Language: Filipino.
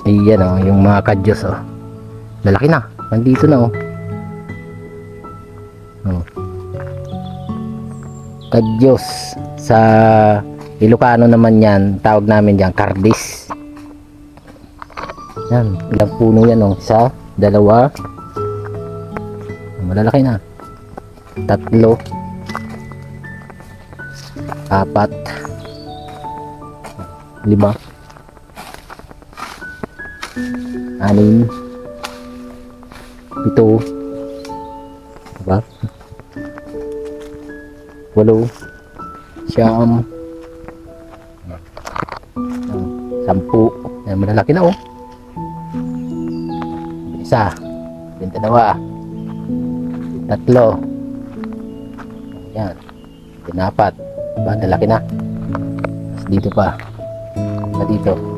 Ayan oh, yung mga kadyos oh. Lalaki na. Nandito na oh. Oh. Kadyos. Sa Ilocano naman yan, tawag namin yan, kardis. Yan, ilang puno yan oh. Isa, dalawa. Malalaki na. Tatlo. Apat. Lima. Anim. Pito. Diba? Walo. Siyam. Sampu. Yan, malalaki na oh. Isa. Dalawa. Tatlo. Yan. Pinapat. Diba? Lalaki na. Tapos dito pa. Dito.